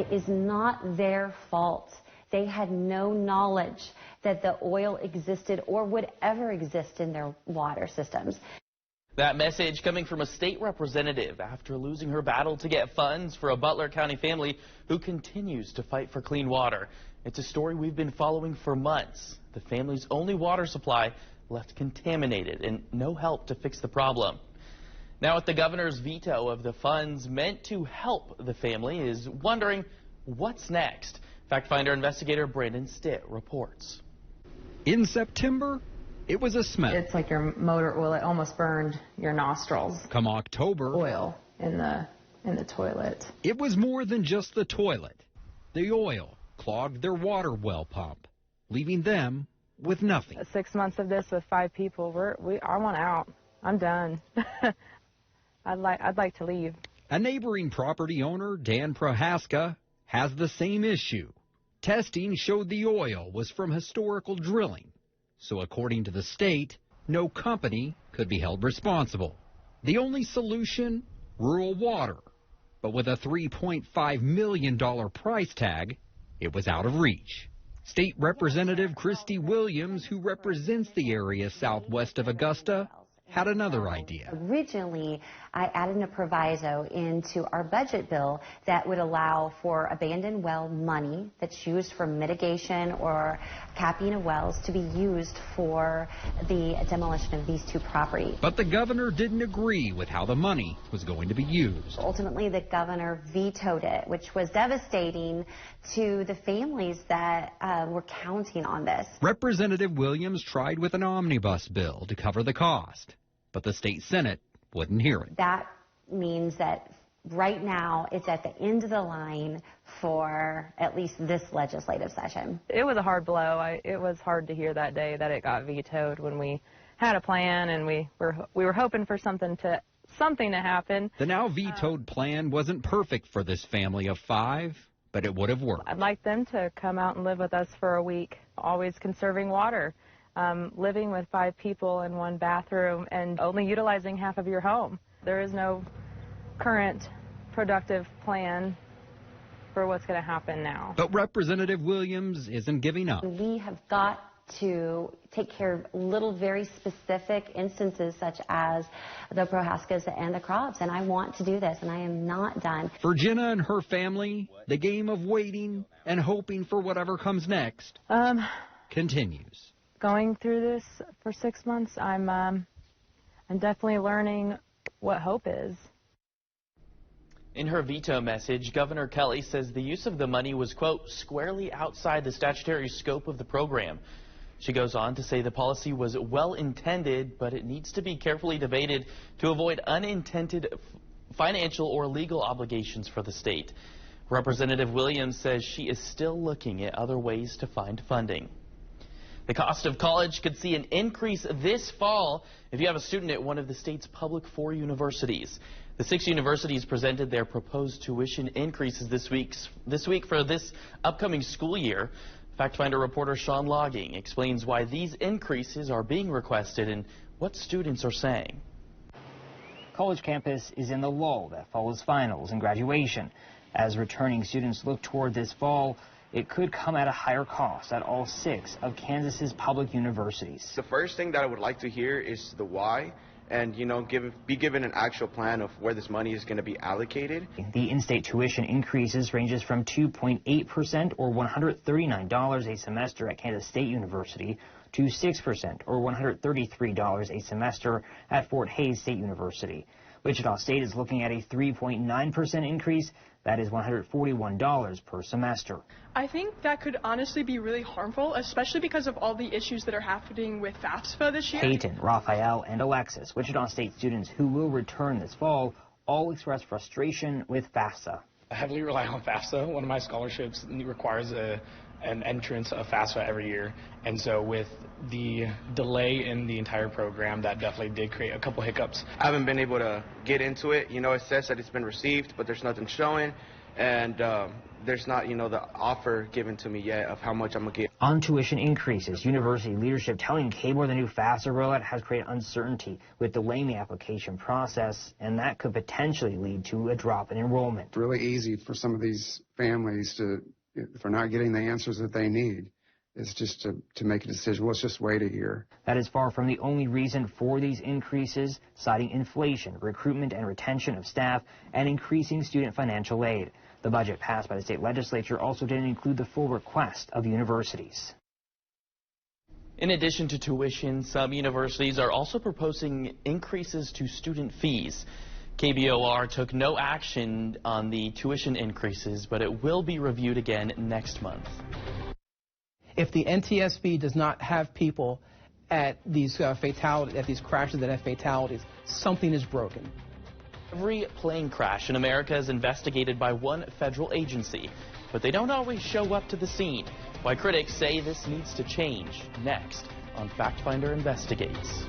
it is not their fault. They had no knowledge that the oil existed or would ever exist in their water systems. That message coming from a state representative after losing her battle to get funds for a Butler County family who continues to fight for clean water. It's a story we've been following for months. The family's only water supply left contaminated and no help to fix the problem. Now, with the governor's veto of the funds meant to help the family is wondering what's next. Factfinder investigator Brandon Stitt reports. In September, it was a smell. It's like your motor oil. It almost burned your nostrils. Come October, Oil in the toilet. it was more than just the toilet. The oil clogged their water well pump, leaving them with nothing. 6 months of this with 5 people. I want out. I'm done. I'd like to leave. A neighboring property owner, Dan Prohaska, has the same issue. Testing showed the oil was from historical drilling, so according to the state, no company could be held responsible. The only solution, rural water. But with a $3.5 million price tag, it was out of reach. State Representative Christy Williams, who represents the area southwest of Augusta, had another idea. Originally, I added a proviso into our budget bill that would allow for abandoned well money that's used for mitigation or capping of wells to be used for the demolition of these 2 properties. But the governor didn't agree with how the money was going to be used. Ultimately, the governor vetoed it, which was devastating to the families that were counting on this. Representative Williams tried with an omnibus bill to cover the cost, but the state Senate wouldn't hear it. That means that right now it's at the end of the line for at least this legislative session. It was a hard blow. It was hard to hear that day that it got vetoed when we had a plan and we were hoping for something to happen. The now vetoed plan wasn't perfect for this family of 5, but it would have worked. I'd like them to come out and live with us for a week, always conserving water. Living with 5 people in 1 bathroom and only utilizing half of your home. There is no current productive plan for what's going to happen now. But Representative Williams isn't giving up. We have got to take care of little very specific instances such as the Prohaskas and the crops, and I want to do this, and I am not done. For Jenna and her family, the game of waiting and hoping for whatever comes next continues. Going through this for 6 months, I'm definitely learning what hope is. In her veto message, Governor Kelly says the use of the money was, quote, squarely outside the statutory scope of the program. She goes on to say the policy was well intended, but it needs to be carefully debated to avoid unintended financial or legal obligations for the state. Representative Williams says she is still looking at other ways to find funding. The cost of college could see an increase this fall if you have a student at one of the state's public 4 universities. The 6 universities presented their proposed tuition increases this week for this upcoming school year. Factfinder reporter Sean Logging explains why these increases are being requested and what students are saying. College campus is in the lull that follows finals and graduation. As returning students look toward this fall, it could come at a higher cost at all 6 of Kansas's public universities. The first thing that I would like to hear is the why, and be given an actual plan of where this money is going to be allocated. The in-state tuition increases ranges from 2.8% or $139 a semester at Kansas State University to 6% or $133 a semester at Fort Hays State University. Wichita State is looking at a 3.9% increase. That is $141 per semester. I think that could honestly be really harmful, especially because of all the issues that are happening with FAFSA this year. Peyton, Raphael, and Alexis, Wichita State students who will return this fall, all express frustration with FAFSA. I heavily rely on FAFSA. One of my scholarships requires an entrance of FAFSA every year, and so with the delay in the entire program, that definitely did create a couple hiccups. I haven't been able to get into it. It says that it's been received, but there's nothing showing. and there's not, the offer given to me yet of how much I'm going to get. On tuition increases, university leadership telling KBOR the new FAFSA rollout has created uncertainty with delaying the application process, and that could potentially lead to a drop in enrollment. It's really easy for some of these families if they're not getting the answers that they need, is just to make a decision. Well, let's just wait a year. That is far from the only reason for these increases, citing inflation, recruitment and retention of staff, and increasing student financial aid. The budget passed by the state legislature also didn't include the full request of universities. In addition to tuition, some universities are also proposing increases to student fees. KBOR took no action on the tuition increases, but it will be reviewed again next month. If the NTSB does not have people at these crashes that have fatalities, something is broken. Every plane crash in America is investigated by one federal agency, but they don't always show up to the scene. Why critics say this needs to change. Next on Factfinder Investigates.